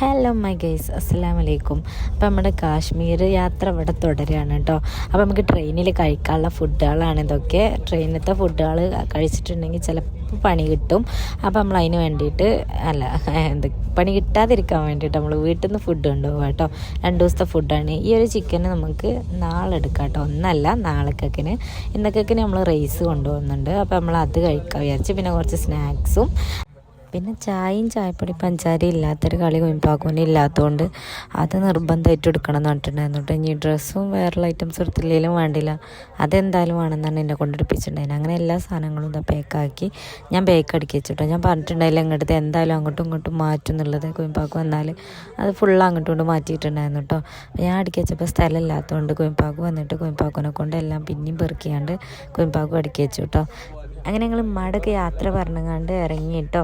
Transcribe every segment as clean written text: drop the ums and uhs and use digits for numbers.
Hello my guys, അസ്സലാമു അലൈക്കും. അപ്പോൾ നമ്മുടെ കാശ്മീർ യാത്ര ഇവിടെ തുടരുകയാണ് കേട്ടോ. അപ്പോൾ നമുക്ക് ട്രെയിനിൽ കഴിക്കാനുള്ള ഫുഡുകളാണ് ഇതൊക്കെ. ട്രെയിനിലത്തെ ഫുഡുകൾ കഴിച്ചിട്ടുണ്ടെങ്കിൽ ചിലപ്പോൾ പണി കിട്ടും. അപ്പോൾ നമ്മൾ അതിന് വേണ്ടിയിട്ട് പണി കിട്ടാതിരിക്കാൻ വേണ്ടിയിട്ട് നമ്മൾ വീട്ടിൽ നിന്ന് ഫുഡ് കൊണ്ടുപോകും കേട്ടോ. 2 ദിവസത്തെ ഫുഡാണ്. ഈ ഒരു ചിക്കന് നമുക്ക് നാളെ എടുക്കാം കേട്ടോ, ഒന്നല്ല നാളേക്കൊക്കെ. ഇന്നൊക്കെ നമ്മൾ റൈസ് കൊണ്ടുപോകുന്നുണ്ട്. അപ്പോൾ നമ്മൾ അത് കഴിക്കാൻ വിചാരിച്ച് പിന്നെ കുറച്ച് സ്നാക്സും പിന്നെ ചായയും ചായപ്പൊടി പഞ്ചാര ഇല്ലാത്തൊരു കളി കൊയിമ്പാക്കൂന് ഇല്ലാത്തതുകൊണ്ട് അത് നിർബന്ധമായിട്ട് എടുക്കണം എന്ന് പറഞ്ഞിട്ടുണ്ടായിരുന്നു കേട്ടോ. ഇനി ഡ്രസ്സും വേറെയുള്ള ഐറ്റംസ് എടുത്തില്ലെങ്കിലും വേണ്ടില്ല, അതെന്തായാലും വേണമെന്നാണ് എന്നെ കൊണ്ടെടുപ്പിച്ചിട്ടുണ്ടായിരുന്നു. അങ്ങനെ എല്ലാ സാധനങ്ങളും ഇതാ പാക്കാക്കി ഞാൻ ബേക്ക് അടിക്കി വെച്ചിട്ടോ. ഞാൻ പറഞ്ഞിട്ടുണ്ടായില്ല ഇങ്ങോട്ട് എന്തായാലും അങ്ങോട്ടും ഇങ്ങോട്ടും മാറ്റും എന്നുള്ളത്. കൊയിമ്പാക്ക് വന്നാൽ അത് ഫുള്ള് അങ്ങോട്ടും കൊണ്ട് മാറ്റിയിട്ടുണ്ടായിരുന്നു കേട്ടോ. ഞാൻ അടുക്കി വെച്ചപ്പോൾ സ്ഥലം ഇല്ലാത്തതുകൊണ്ട് കൊയിമ്പാക്ക് വന്നിട്ട് കൊയിമ്പാക്കിനെ കൊണ്ട് എല്ലാം പിന്നെയും പെറുക്കിയാണ്ട് കൊയിമ്പാക്കും അടുക്കി വെച്ചു കേട്ടോ. അങ്ങനെ ഞങ്ങൾ ഉമ്മാടൊക്കെ യാത്ര പറഞ്ഞങ്ങാണ്ട് ഇറങ്ങി കേട്ടോ.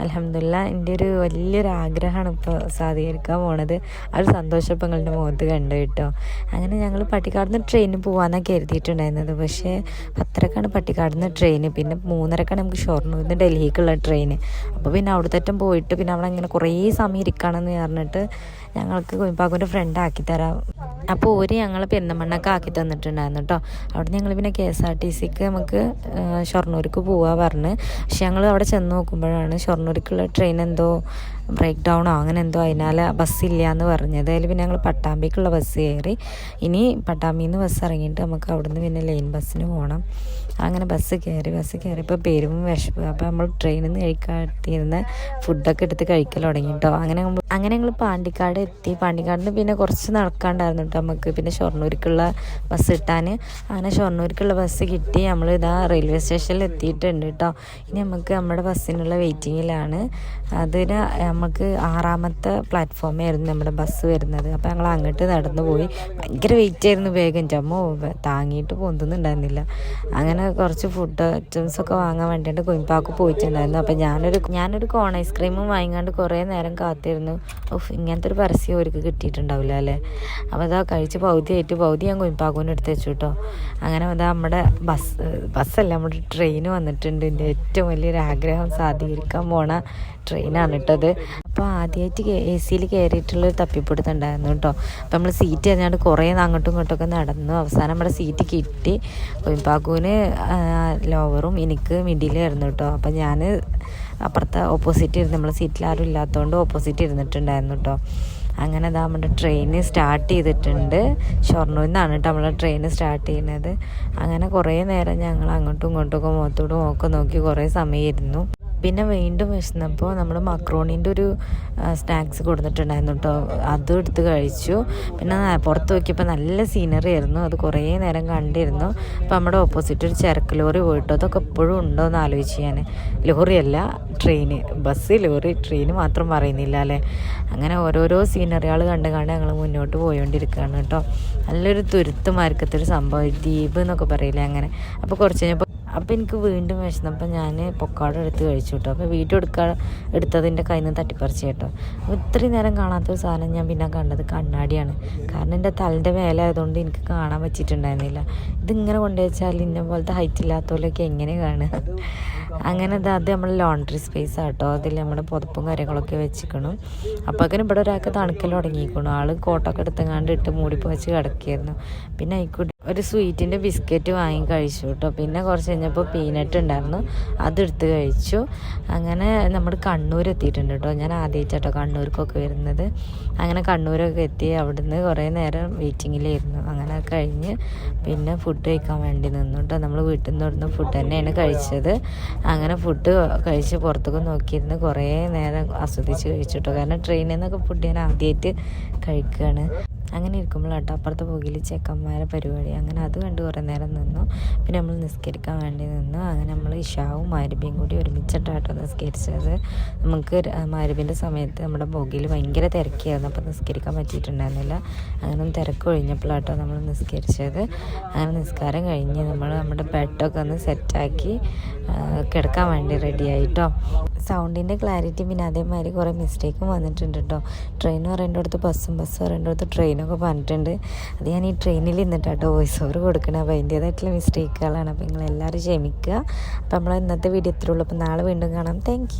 അൽഹംദുലില്ലാഹ്, എൻ്റെ ഒരു വലിയൊരു ആഗ്രഹമാണ് ഇപ്പോൾ സാധീകരിക്കാൻ പോണത്. ആ ഒരു സന്തോഷം ഇപ്പം നിങ്ങളുടെ മുഖത്ത് കണ്ടു കേട്ടോ. അങ്ങനെ ഞങ്ങൾ പട്ടിക്കാടുന്ന് ട്രെയിനിന് പോകാമെന്നാണ് കരുതിയിട്ടുണ്ടായിരുന്നത്. പക്ഷേ 10:30 പട്ടിക്കാടുന്ന് ട്രെയിന്, പിന്നെ 3:30 നമുക്ക് ഷൊർണൂരിൽ നിന്ന് ഡൽഹിക്കുള്ള ട്രെയിന്. അപ്പോൾ പിന്നെ അവിടുത്തെ പോയിട്ട് പിന്നെ അവിടെ ഇങ്ങനെ കുറേ സമയം ഇരിക്കണമെന്ന് പറഞ്ഞിട്ട് ഞങ്ങൾക്ക് കൊയിമ്പാക്കൂൻ്റെ ഫ്രണ്ട് ആക്കി തരാം. അപ്പോൾ ഞങ്ങൾ പെരുന്തമണ്ണൊക്കെ ആക്കി തന്നിട്ടുണ്ടായിരുന്നു കേട്ടോ. അവിടെ ഞങ്ങൾ പിന്നെ KSRTCക്ക് നമുക്ക് ഷൊർണൂർക്ക് പോവാ പറഞ്ഞ്. പക്ഷെ ഞങ്ങൾ അവിടെ ചെന്ന് നോക്കുമ്പോഴാണ് ഷൊർണൂർക്കുള്ള ട്രെയിൻ എന്തോ ബ്രേക്ക് ഡൗണോ അങ്ങനെ എന്തോ അതിനാൽ ബസ്സില്ല എന്ന് പറഞ്ഞത്. അതിൽ പിന്നെ ഞങ്ങൾ പട്ടാമ്പിക്കുള്ള ബസ് കയറി. ഇനി പട്ടാമ്പിയിൽ നിന്ന് ബസ് ഇറങ്ങിയിട്ട് നമുക്ക് അവിടുന്ന് പിന്നെ ലൈൻ ബസ്സിന് പോകണം. അങ്ങനെ ബസ് കയറിയപ്പോൾ പെരും വിശപ്പ്. അപ്പോൾ നമ്മൾ ട്രെയിനിൽ നിന്ന് കഴിക്കാതിരുന്ന ഫുഡൊക്കെ എടുത്ത് കഴിക്കൽ തുടങ്ങി കേട്ടോ. അങ്ങനെ ഞങ്ങൾ പാണ്ടിക്കാട് എത്തി. പാണ്ടിക്കാടിൽ നിന്ന് പിന്നെ കുറച്ച് നടക്കാണ്ടായിരുന്നു കേട്ടോ നമുക്ക്, പിന്നെ ഷൊർണൂർക്കുള്ള ബസ് കിട്ടാൻ. അങ്ങനെ ഷൊർണൂർക്കുള്ള ബസ് കിട്ടി. നമ്മൾ ഇതാ റെയിൽവേ സ്റ്റേഷനിൽ എത്തിയിട്ടുണ്ട് കേട്ടോ. ഇനി നമുക്ക് നമ്മുടെ ബസ്സിനുള്ള വെയിറ്റിങ്ങിലാണ്. അതിന് നമുക്ക് 6ാമത്തെ പ്ലാറ്റ്ഫോമായിരുന്നു നമ്മുടെ ബസ് വരുന്നത്. അപ്പോൾ ഞങ്ങൾ അങ്ങോട്ട് നടന്നു പോയി. ഭയങ്കര വെയിറ്റ് ആയിരുന്നു. വേഗം ചമ്മോ താങ്ങിയിട്ട് പൊന്തുന്നുണ്ടായിരുന്നില്ല. അങ്ങനെ കുറച്ച് ഫുഡ് ഐറ്റംസൊക്കെ വാങ്ങാൻ വേണ്ടിയിട്ട് കൊയിമ്പാക്ക് പോയിട്ടുണ്ടായിരുന്നു. അപ്പോൾ ഞാനൊരു കോൺ ഐസ്ക്രീമും വാങ്ങിക്കാണ്ട് കുറേ നേരം കാത്തിരുന്നു. ഇങ്ങനത്തെ ഒരു പരസ്യം അവർക്ക് കിട്ടിയിട്ടുണ്ടാവില്ല അല്ലേ. അപ്പോൾ അതാ കഴിച്ച് പകുതി ഞാൻ കൊയിമ്പാക്കൂന് എടുത്ത് വെച്ചു കേട്ടോ. അങ്ങനെ അതാ നമ്മുടെ ബസ്സല്ല നമ്മുടെ ട്രെയിന് വന്നിട്ടുണ്ട്. എൻ്റെ ഏറ്റവും വലിയൊരു ആഗ്രഹം സാധീകരിക്കാൻ പോണ ട്രെയിനാണ് കേട്ടത്. അപ്പോൾ ആദ്യമായിട്ട് AC കയറിയിട്ടുള്ളൊരു തപ്പിപ്പിടുത്തുണ്ടായിരുന്നു കേട്ടോ. അപ്പോൾ നമ്മൾ സീറ്റ് കഴിഞ്ഞാണ്ട് കുറേ അങ്ങോട്ടും ഇങ്ങോട്ടൊക്കെ നടന്നു. അവസാനം നമ്മുടെ സീറ്റ് കിട്ടി. കൊയിമ്പാക്കൂന് ലോവറും എനിക്ക് മിഡിലായിരുന്നു കേട്ടോ. അപ്പോൾ ഞാൻ അപ്പുറത്തെ ഓപ്പോസിറ്റ് ഇരുന്ന്, നമ്മളെ സീറ്റിൽ ആരും ഇല്ലാത്തതുകൊണ്ട് ഓപ്പോസിറ്റ് ഇരുന്നിട്ടുണ്ടായിരുന്നു കേട്ടോ. അങ്ങനെ അതാ നമ്മുടെ ട്രെയിന് സ്റ്റാർട്ട് ചെയ്തിട്ടുണ്ട്. ഷൊർണൂരിൽ നിന്നാണ് കേട്ടോ നമ്മളെ ട്രെയിന് സ്റ്റാർട്ട് ചെയ്യുന്നത്. അങ്ങനെ കുറേ നേരം ഞങ്ങൾ അങ്ങോട്ടും ഇങ്ങോട്ടൊക്കെ മുഖത്തോടും നോക്കി കുറേ സമയം ഇരുന്നു. പിന്നെ വീണ്ടും വിശന്നപ്പോൾ നമ്മൾ മക്രോണീൻ്റെ ഒരു സ്നാക്സ് കൊടുത്തിട്ടുണ്ടായിരുന്നു കേട്ടോ. അതും എടുത്ത് കഴിച്ചു. പിന്നെ പുറത്ത് നോക്കിയപ്പോൾ നല്ല സീനറി ആയിരുന്നു. അത് കുറേ നേരം കണ്ടിരുന്നു. അപ്പോൾ നമ്മുടെ ഓപ്പോസിറ്റ് ഒരു ചരക്ക് ലോറി പോയിട്ടോ. അതൊക്കെ എപ്പോഴും ഉണ്ടോ എന്ന് ആലോചിച്ച് ഞാൻ. ലോറിയല്ല, ട്രെയിന്. ബസ് ലോറി, ട്രെയിന് മാത്രം പറയുന്നില്ല അല്ലേ. അങ്ങനെ ഓരോരോ സീനറികൾ കണ്ട് ഞങ്ങൾ മുന്നോട്ട് പോയോണ്ടിരിക്കുകയാണ് കേട്ടോ. നല്ലൊരു തുരുത്തുമാർക്കത്തൊരു സംഭവം, ദ്വീപ് എന്നൊക്കെ പറയില്ലേ അങ്ങനെ. അപ്പോൾ കുറച്ച് കഴിഞ്ഞപ്പോൾ എനിക്ക് വീണ്ടും വിശന്നപ്പോൾ ഞാൻ പൊക്കാട എടുത്ത് കഴിച്ചു കേട്ടോ. അപ്പോൾ വീഡിയോ എടുത്തതിൻ്റെ കയ്യിൽ നിന്ന് തട്ടിപ്പറിച്ച് കേട്ടോ. അപ്പോൾ ഇത്രയും നേരം കാണാത്തൊരു സാധനം ഞാൻ പിന്നെ കണ്ടത് കണ്ണാടിയാണ്. കാരണം എൻ്റെ തലൻ്റെ മേലെ ആയതുകൊണ്ട് എനിക്ക് കാണാൻ പറ്റിയിട്ടുണ്ടായിരുന്നില്ല. ഇതിങ്ങനെ കൊണ്ടുവച്ചാൽ ഇന്ന പോലത്തെ ഹൈറ്റ് ഇല്ലാത്തവരൊക്കെ എങ്ങനെ കാണുക. അങ്ങനെ അത് നമ്മൾ ലോണ്ട്രി സ്പേസ് ആട്ടോ. അതിൽ നമ്മുടെ പുതപ്പും കാര്യങ്ങളൊക്കെ വെച്ചിക്കണം. അപ്പോഴേക്കും ഇവിടെ ഒരാൾക്ക് തണുക്കൽ തുടങ്ങിയിരിക്കണം. ആൾ കോട്ടൊക്കെ എടുത്തങ്ങാണ്ട് ഇട്ട് മൂടിപ്പോച്ച് കിടക്കുകയായിരുന്നു. പിന്നെ ആയിക്കോട്ടെ ഒരു സ്വീറ്റിൻ്റെ ബിസ്ക്കറ്റ് വാങ്ങി കഴിച്ചു കേട്ടോ. പിന്നെ കുറച്ച് കഴിഞ്ഞപ്പോൾ പീനട്ട് ഉണ്ടായിരുന്നു, അതെടുത്ത് കഴിച്ചു. അങ്ങനെ നമ്മൾ കണ്ണൂർ എത്തിയിട്ടുണ്ട് കേട്ടോ. ഞാൻ ആദ്യമായിട്ടോ കണ്ണൂർക്കൊക്കെ വരുന്നത്. അങ്ങനെ കണ്ണൂരൊക്കെ എത്തി. അവിടുന്ന് കുറേ നേരം വെയിറ്റിങ്ങിലായിരുന്നു. അങ്ങനെ കഴിഞ്ഞ് പിന്നെ ഫുഡ് കഴിക്കാൻ വേണ്ടി നിന്നു കേട്ടോ. നമ്മൾ വീട്ടിൽ നിന്ന് ഇവിടുന്ന് ഫുഡ് തന്നെയാണ് കഴിച്ചത്. അങ്ങനെ ഫുഡ് കഴിച്ച് പുറത്തൊക്കെ നോക്കിയിരുന്ന് കുറേ നേരം ആസ്വദിച്ച് കഴിച്ചിട്ടോ. കാരണം ട്രെയിനിൽ നിന്നൊക്കെ ഫുഡ് ഞാൻ ആദ്യമായിട്ട് കഴിക്കുകയാണ്. അങ്ങനെ ഇരിക്കുമ്പോഴാട്ടോ അപ്പുറത്തെ പോകിൽ ചെക്കന്മാരെ പരിപാടി. അങ്ങനെ അത് കണ്ട് കുറേ നേരം നിന്നു. പിന്നെ നമ്മൾ നിസ്കരിക്കാൻ വേണ്ടി നിന്നു. അങ്ങനെ നമ്മൾ ഇശാവും മഗ്‌രിബും കൂടി ഒരുമിച്ചിട്ടാട്ടോ നിസ്കരിച്ചത്. നമുക്ക് മഗ്‌രിബിൻ്റെ സമയത്ത് നമ്മുടെ ബോഗിയിൽ ഭയങ്കര തിരക്കായിരുന്നു. അപ്പോൾ നിസ്കരിക്കാൻ പറ്റിയിട്ടുണ്ടായിരുന്നില്ല. അങ്ങനെ തിരക്ക് ഒഴിഞ്ഞപ്പോഴാട്ടോ നമ്മൾ നിസ്കരിച്ചത്. അങ്ങനെ നിസ്കാരം കഴിഞ്ഞ് നമ്മുടെ ബെഡൊക്കെ ഒന്ന് സെറ്റാക്കി കിടക്കാൻ വേണ്ടി റെഡിയായിട്ടോ. സൗണ്ടിൻ്റെ ക്ലാരിറ്റി പിന്നെ അതേമാതിരി കുറേ മിസ്റ്റേക്കും വന്നിട്ടുണ്ട് കേട്ടോ. ട്രെയിൻ പറയേണ്ടടുത്ത് ബസ് പറയേണ്ടടുത്ത് ട്രെയിനൊക്കെ പറഞ്ഞിട്ടുണ്ട്. അത് ഞാൻ ഈ ട്രെയിനിൽ നിന്നിട്ടാട്ടോ വോയിസ് ഓവർ കൊടുക്കണം. അപ്പോൾ അതിൻ്റേതായിട്ടുള്ള മിസ്റ്റേക്കുകളാണ്. അപ്പോൾ നിങ്ങളെല്ലാവരും ക്ഷമിക്കുക. അപ്പോൾ നമ്മൾ ഇന്നത്തെ വീഡിയോ ഇത്രയുള്ളൂ. അപ്പോൾ നാളെ വീണ്ടും കാണാം. താങ്ക്